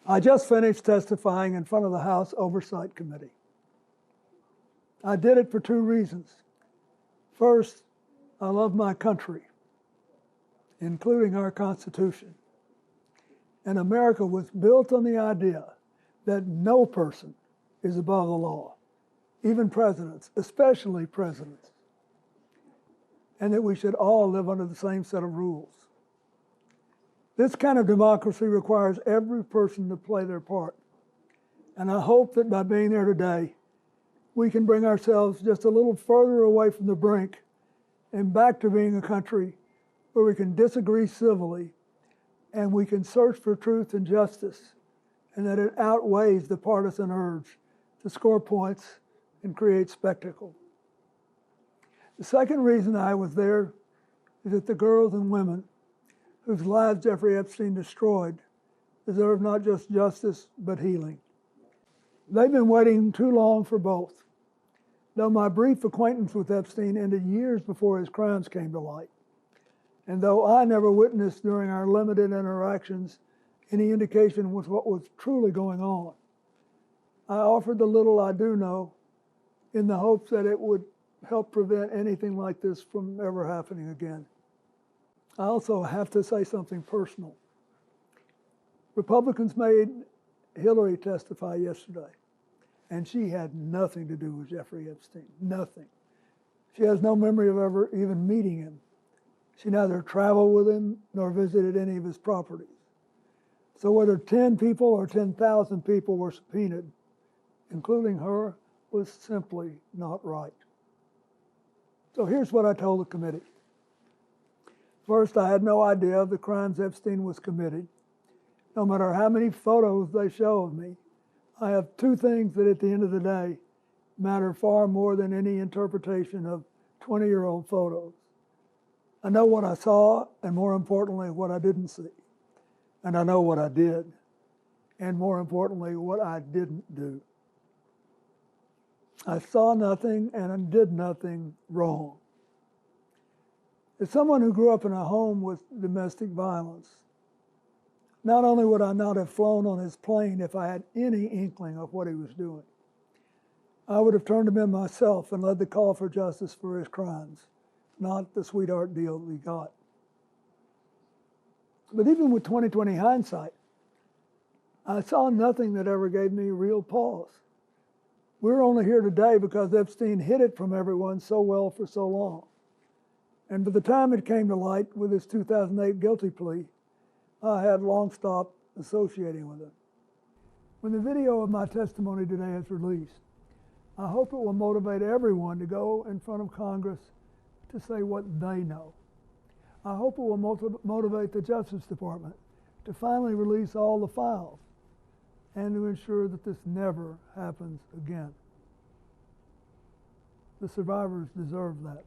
I just finished testifying in front of the House Oversight Committee. I did it for two reasons. First, I love my country, including our Constitution. And America was built on the idea that no person is above the law, even presidents, especially presidents, and that we should all live under the same set of rules. This kind of democracy requires every person to play their part. And I hope that by being there today, we can bring ourselves just a little further away from the brink and back to being a country where we can disagree civilly and we can search for truth and justice, and that it outweighs the partisan urge to score points and create spectacle. The second reason I was there is that the girls and women whose lives Jeffrey Epstein destroyed deserve not just justice, but healing. They've been waiting too long for both. Though my brief acquaintance with Epstein ended years before his crimes came to light, and though I never witnessed during our limited interactions any indication with what was truly going on, I offered the little I do know in the hopes that it would help prevent anything like this from ever happening again. I also have to say something personal. Republicans made Hillary testify yesterday, and she had nothing to do with Jeffrey Epstein, nothing. She has no memory of ever even meeting him. She neither traveled with him nor visited any of his properties. So whether 10 people or 10,000 people were subpoenaed, including her, was simply not right. So here's what I told the committee. First, I had no idea of the crimes Epstein was committing. No matter how many photos they show of me, I have two things that at the end of the day matter far more than any interpretation of 20-year-old photos. I know what I saw, and more importantly, what I didn't see. And I know what I did, and more importantly, what I didn't do. I saw nothing and I did nothing wrong. As someone who grew up in a home with domestic violence, not only would I not have flown on his plane if I had any inkling of what he was doing, I would have turned him in myself and led the call for justice for his crimes, not the sweetheart deal that we got. But even with 20/20 hindsight, I saw nothing that ever gave me real pause. We're only here today because Epstein hid it from everyone so well for so long. And by the time it came to light with his 2008 guilty plea, I had long stopped associating with him. When the video of my testimony today is released, I hope it will motivate everyone to go in front of Congress to say what they know. I hope it will motivate the Justice Department to finally release all the files and to ensure that this never happens again. The survivors deserve that.